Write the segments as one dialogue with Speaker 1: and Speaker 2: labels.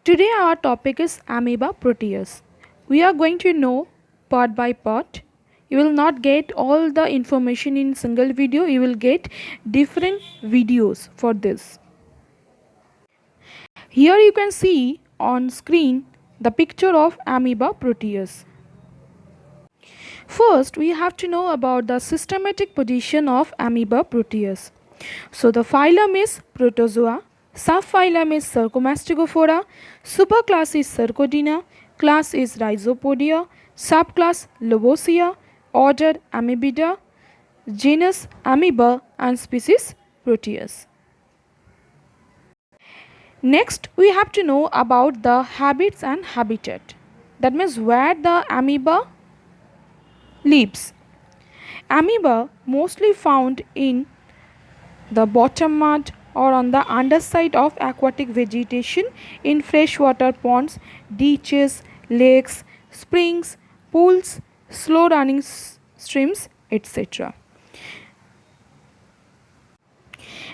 Speaker 1: Today our topic is amoeba proteus. We are going to know part by part. You will not get all the information in single video, you will get different videos for this. Here you can see on screen the picture of amoeba proteus. First, we have to know about the systematic position of amoeba proteus. So, the phylum is Protozoa, subphylum is Sarcomastigophora, superclass is Sarcodina, class is Rhizopodia, subclass Loboscia, order Amoebida, genus Amoeba, and species Proteus. Next, we have to know about the habits and habitat. That means where the amoeba lives. Amoeba mostly found in the bottom mud or on the underside of aquatic vegetation in freshwater ponds, ditches, lakes, springs, pools, slow running streams, etc.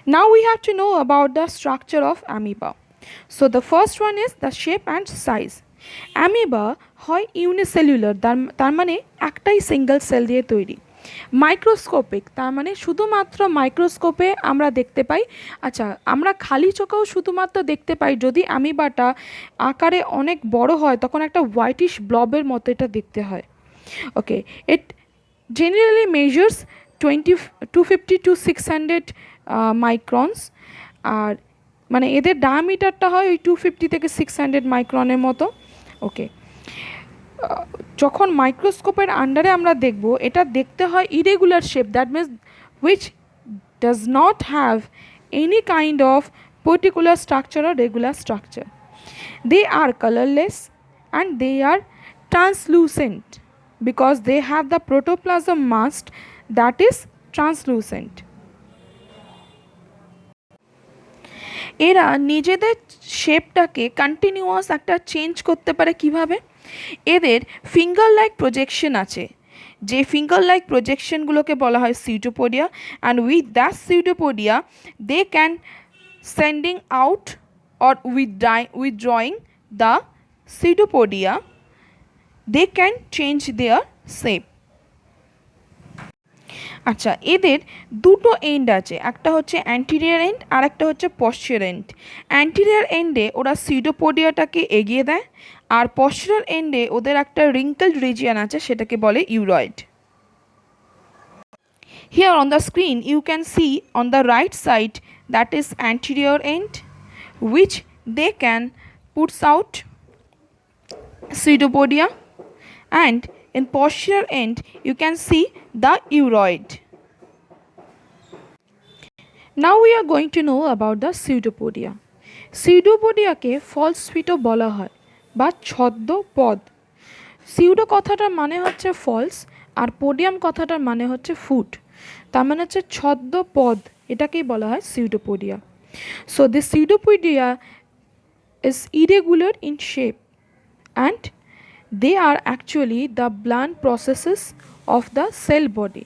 Speaker 1: Now we have to know about the structure of amoeba. So the first one is the shape and size. Amoeba হয় unicellular, তার মানে একটাই single cell দিয়ে তৈরি। Microscopic, তার মানে শুধুমাত্র মাইক্রোস্কোপে আমরা দেখতে পাই। আচ্ছা, আমরা খালি চোখেও শুধুমাত্র দেখতে পাই যদি অ্যামিবাটা আকারে অনেক বড় হয়, তখন একটা হোয়াইটিশ ব্লবের মতো এটা দেখতে হয়। ওকে, ইট জেনারেলি মেজার্স 250 to 600 মাইক্রনস, আর মানে এদের ডায়ামিটারটা হয় ওই 250 থেকে 600 মাইক্রনের মতো। ওকে, যখন মাইক্রোস্কোপের আন্ডারে আমরা দেখব, এটা দেখতে হয় irregular shape, that means which does not have any kind of particular structure or regular structure. They are colorless and they are translucent because they have the protoplasm mass that is translucent. এরা নিজেদের শেপটাকে continuous একটা change করতে পারে কিভাবে? এদের finger like projection আছে, যে finger like প্রজেকশনগুলোকে বলা হয় pseudopodia, and with that pseudopodia they can sending out or withdrawing the pseudopodia, they can change their shape. আচ্ছা, এদের দুটো এন্ড আছে, একটা হচ্ছে অ্যান্টিরিয়ার এন্ড আর একটা হচ্ছে পশ্চার এন্ড। অ্যান্টিরিয়ার এন্ডে ওরা সিউডোপোডিয়াটাকে এগিয়ে দেয়, আর পশ্চার এন্ডে ওদের একটা রিঙ্কেলড রিজিয়ন আছে, সেটাকে বলে ইউরয়েড। Here on the screen you can see on the right side that is anterior end, which they can puts out pseudopodia, and in posterior end you can see the uroid. Now we are going to know about the pseudopodia. Pseudopodia K false pseudo বলা হয় বা ছদ্মপদ। Pseudo কথাটার মানে হচ্ছে false, আর podium কথাটার মানে হচ্ছে foot, তার মানে হচ্ছে ছদ্মপদ, এটাকেই বলা হয় pseudopodia. So the pseudopodia is irregular in shape and they are actually the blunt processes of the cell body.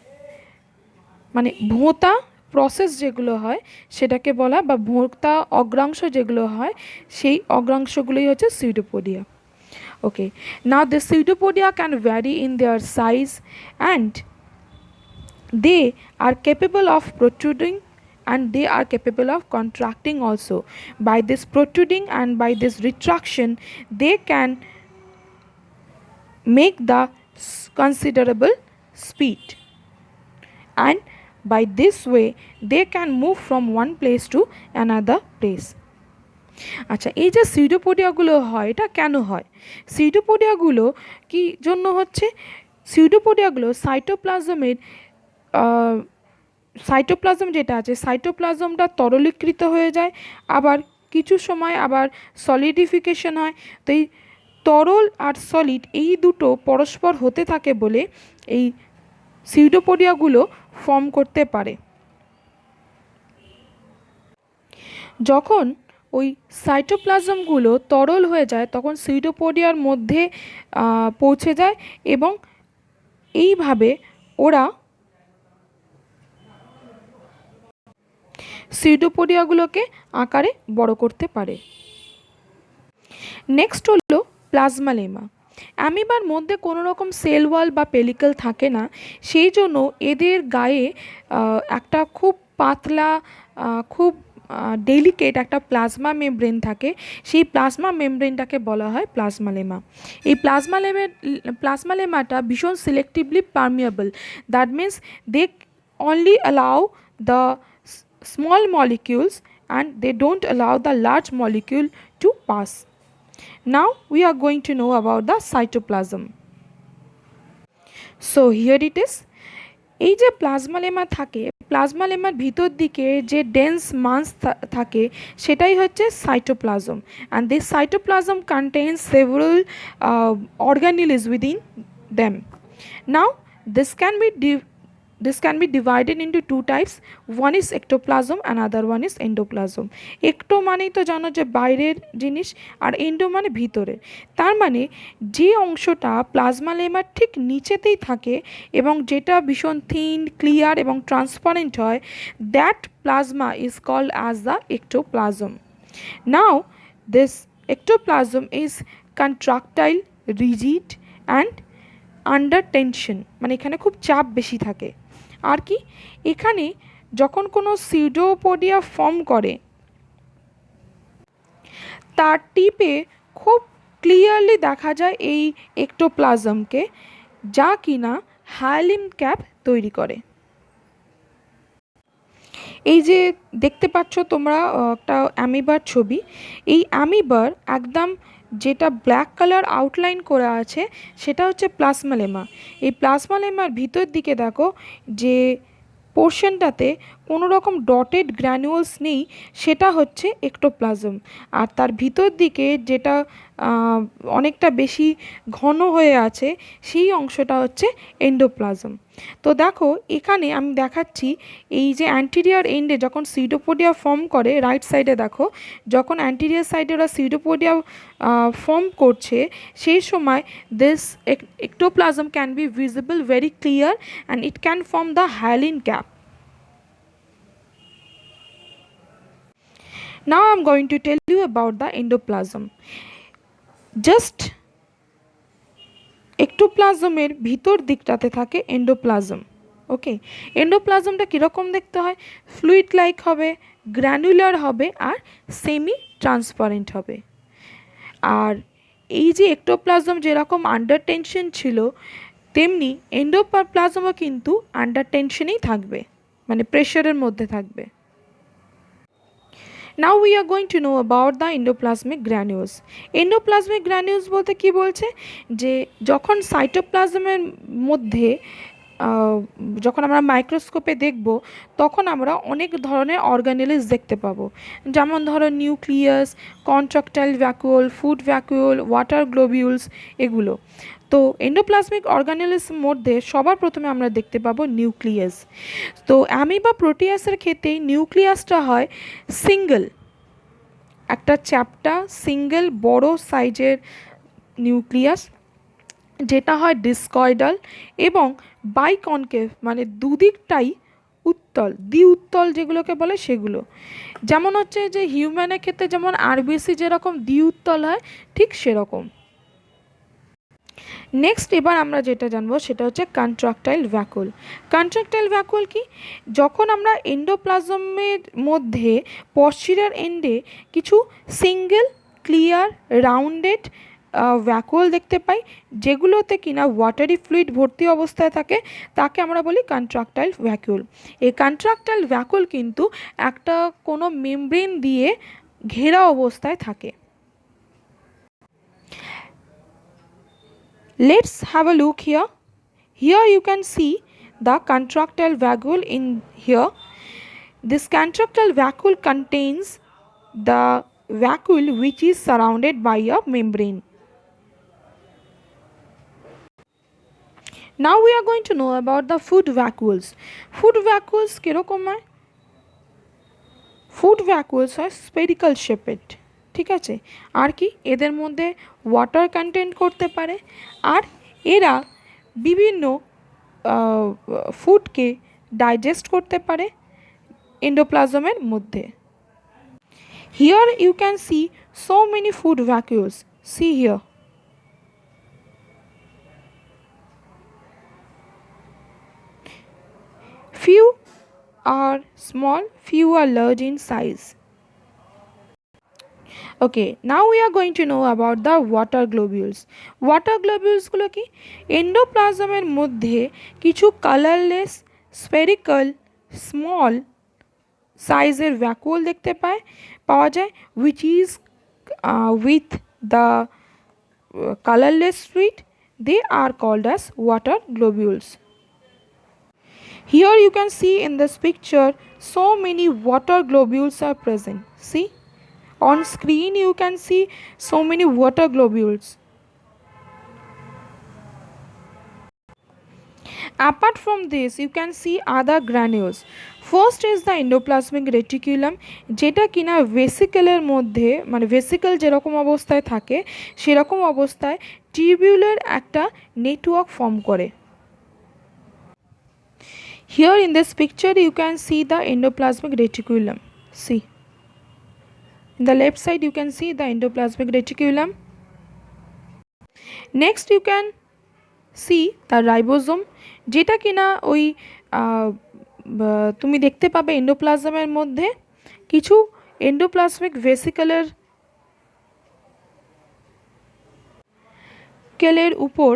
Speaker 1: মানে ভোঁতা প্রসেস যেগুলো হয় সেটাকে বলা, বা ভোঁতা অগ্রাংশ যেগুলো হয় সেই অগ্রাংশগুলোই হচ্ছে pseudopodia. Okay, now the pseudopodia can vary in their size and they are capable of protruding and they are capable of contracting also. By this protruding and by this retraction they can make the considerable speed, and by this way they can move from one place to another place. আচ্ছা, এই যে সিউডোপোডিয়াগুলো হয় এটা কেন হয়? সিউডোপোডিয়াগুলো কি জন্য হচ্ছে? সিউডোপোডিয়াগুলো সাইটোপ্লাজম যেটা আছে, সাইটোপ্লাজমটা তরলীকৃত হয়ে যায়, আবার কিছু সময় আবার সলিডিফিকেশন হয়। তো এই তরল আর সলিড এই দুটো পরস্পর হতে থাকে বলে এই সিউডোপোডিয়াগুলো ফর্ম করতে পারে। যখন ওই সাইটোপ্লাজমগুলো তরল হয়ে যায় তখন সিউডোপোডিয়ার মধ্যে পৌঁছে যায় এবং এইভাবে ওরা সিউডোপোডিয়াগুলোকে আকারে বড় করতে পারে। নেক্সট হলো প্লাজমা লেমা। অ্যামিবার মধ্যে কোনো রকম সেল ওয়াল বা পেলিকেল থাকে না, সেই জন্য এদের গায়ে একটা খুব পাতলা খুব ডেলিকেট একটা প্লাজমা মেমব্রেন থাকে। সেই প্লাজমা মেমব্রেনটাকে বলা হয় প্লাজমা লেমা। এই প্লাজমা লেমাটা ভীষণ selectively permeable, that means they only allow the small molecules and they don't allow the large molecule to pass. Now we are going to know about the cytoplasm. So here it is. এই যে plasma lemma থাকে, plasma লেমার ভিতর দিকে যে dense মাস থাকে সেটাই হচ্ছে cytoplasm, and this cytoplasm contains several organelles within them. Now this can be divided into two types. One is ectoplasm and other one is endoplasm. Ecto মানেই তো জানো যে বাইরের জিনিস, আর এন্ডো মানে ভিতরে। তার মানে যে অংশটা প্লাজমা লেমার ঠিক নিচেতেই থাকে এবং যেটা ভীষণ থিন, ক্লিয়ার এবং ট্রান্সপারেন্ট হয়, that plasma is called as the ectoplasm. Now this ectoplasm is contractile, rigid and under tension, মানে এখানে খুব চাপ বেশি থাকে। আর কি, এখানে যখন কোনো সিউডোপোডিয়া ফর্ম করে তার টিপে খুব ক্লিয়ারলি দেখা যায় এই এক্টোপ্লাজমকে, যা কিনা হায়ালিন ক্যাপ তৈরি করে। এই যে দেখতে পাচ্ছ তোমরা একটা অ্যামিবার ছবি, এই অ্যামিবার একদম যেটা ব্ল্যাক কালার আউটলাইন করা আছে সেটা হচ্ছে প্লাজমা লেমা। এই প্লাজমা লেমার ভিতর দিকে দেখো যে পোর্শনটাতে কোনো রকম ডটেড গ্র্যানুয়ালস নেই, সেটা হচ্ছে এক্টোপ্লাজম। আর তার ভিতর দিকে যেটা অনেকটা বেশি ঘন হয়ে আছে সেই অংশটা হচ্ছে এন্ডোপ্লাজম। তো দেখো এখানে আমি দেখাচ্ছি, এই যে অ্যান্টিরিয়ার এন্ডে যখন সিউডোপোডিয়া ফর্ম করে, রাইট সাইডে দেখো যখন অ্যান্টিরিয়ার সাইডে ওরা সিউডোপোডিয়া ফর্ম করছে সেই সময় this ectoplasm can be visible very clear and it can form the hyaline cap. Now I am going to tell you about the endoplasm. Just এক্টোপ্লাজমের ভিতর দিকটাতে থাকে এন্ডোপ্লাজম। ওকে, এন্ডোপ্লাজমটা কীরকম দেখতে হয়? ফ্লুইড লাইক হবে, গ্র্যানুলার হবে আর সেমি ট্রান্সপারেন্ট হবে। আর এই যে এক্টোপ্লাজম যেরকম আন্ডার টেনশন ছিল, তেমনি এন্ডোপ্লাজমও কিন্তু আন্ডার টেনশনেই থাকবে, মানে প্রেশারের মধ্যে থাকবে। Now we are going to know about the endoplasmic granules. Endoplasmic granules বলতে কি বলছে, যে যখন সাইটোপ্লাজমের মধ্যে যখন আমরা মাইক্রোস্কোপে দেখব তখন আমরা অনেক ধরনের অর্গানেলিস দেখতে পাবো, যেমন ধরো nucleus, contractile vacuole, food vacuole, water globules, এগুলো। তো এন্ডোপ্লাজমিক অর্গানেলিস মধ্যে সবার প্রথমে আমরা দেখতে পাবো নিউক্লিয়াস। তো অ্যামিবা প্রোটিয়াসের ক্ষেত্রে নিউক্লিয়াসটা হয় সিঙ্গেল, একটা চ্যাপ্টা সিঙ্গেল বড় সাইজের নিউক্লিয়াস, যেটা হয় ডিসকয়েডাল এবং বাইকনকেভ, মানে দুদিকটাই উত্তল, দ্বি-উত্তল যেগুলোকে বলে সেগুলো। যেমন হচ্ছে যে হিউম্যানের ক্ষেত্রে যেমন আরবিসি যেরকম দ্বি-উত্তল হয়, ঠিক সেরকম। নেক্সট এবার আমরা যেটা জানবো সেটা হচ্ছে কন্ট্রাকটাইল ভ্যাকুল। কন্ট্রাকটাইল ভ্যাকুল কি? যখন আমরা এন্ডোপ্লাজমের মধ্যে পশ্চিরার এন্ডে কিছু সিঙ্গেল ক্লিয়ার রাউন্ডেড ভ্যাকুয়াল দেখতে পাই, যেগুলোতে কিনা ওয়াটারি ফ্লুইড ভর্তি অবস্থায় থাকে, তাকে আমরা বলি কন্ট্রাকটাইল ভ্যাকুল। এই কন্ট্রাকটাইল ভ্যাকুল কিন্তু একটা কোনো মেমব্রেন দিয়ে ঘেরা অবস্থায় থাকে। Let's have a look here. Here you can see the contractile vacuole in here. This contractile vacuole contains the vacuole which is surrounded by a membrane. Now we are going to know about the food vacuoles. Food vacuoles কিরকম হয়? Food vacuoles are spherical shaped. ঠিক আছে, আর কি এদের মধ্যে water content করতে পারে, আর এরা বিভিন্ন ফুডকে ডাইজেস্ট করতে পারে এন্ডোপ্লাজমের মধ্যে। Here you can see so many food vacuoles. See here. Few are small, few are large in size. Okay, now we are going to know about the water globules. Water globules গুলো কি এন্ডোপ্লাজমের মধ্যে কিছু colourless spherical small সাইজের vacuole দেখতে পাওয়া যায় which is with the colorless fluid. They are called as water globules. Here you can see in this picture so many water globules are present. See, on screen you can see so many water globules. Apart from this you can see other granules. First is the endoplasmic reticulum, যেটা কিনা ভেসিকেলের মধ্যে মানে vesicle যেরকম অবস্থায় থাকে সেরকম অবস্থায় টিউবুলের একটা নেটওয়ার্ক ফর্ম করে. Here in this picture you can see the endoplasmic reticulum. See, in the left side you can see the endoplasmic reticulum. Next you can see the ribosome, যেটা কিনা ওই তুমি দেখতে পাবে এন্ডোপ্লাজমের মধ্যে কিছু এন্ডোপ্লাজমিক ভেসিকেলের উপর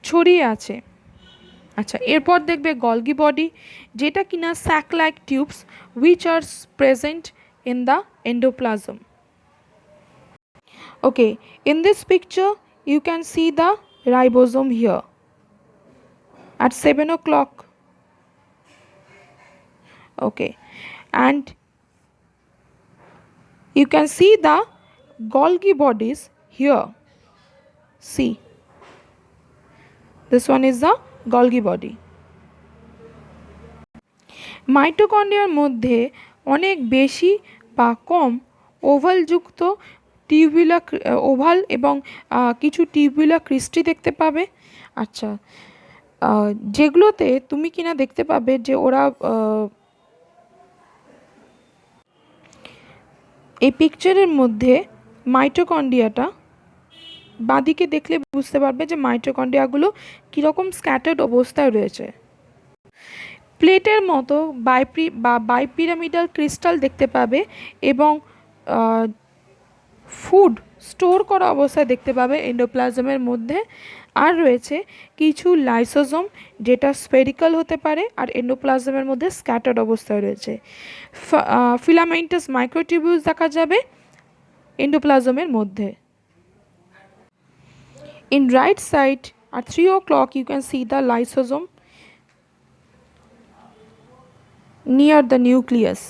Speaker 1: ছড়িয়ে আছে. আচ্ছা, এরপর দেখবে গলগি বডি, যেটা কিনা sac like tubes which are present in the endoplasm. Okay, in this picture you can see the ribosome here at 7 o'clock. Okay, and you can see the Golgi bodies here. See, this one is the Golgi body. মাইটোকন্ড্রিয়ার মধ্যে অনেক বেশি বা কম ওভালযুক্ত oval এবং কিছু tubular Christie দেখতে পাবে. আচ্ছা, যেগুলোতে তুমি কিনা দেখতে পাবে যে ওরা এই পিকচারের মধ্যে মাইটোকন্ড্রিয়াটা বাঁদিকে দেখলে বুঝতে পারবে যে মাইটোকন্ড্রিয়াগুলো কীরকম স্ক্যাটার্ড অবস্থায় রয়েছে. প্লেটের মতো বাইপিরামিডাল ক্রিস্টাল দেখতে পাবে এবং ফুড স্টোর করা অবস্থায় দেখতে পাবে এন্ডোপ্লাজমের মধ্যে. আর রয়েছে কিছু লাইসোজোম, যেটা স্ফেরিক্যাল হতে পারে আর এন্ডোপ্লাজমের মধ্যে স্ক্যাটার্ড অবস্থায় রয়েছে. ফিলামেন্টাস মাইক্রোটিউবিউলস দেখা যাবে এন্ডোপ্লাজমের মধ্যে. In right side at 3 o'clock you can see the lysosome near the nucleus.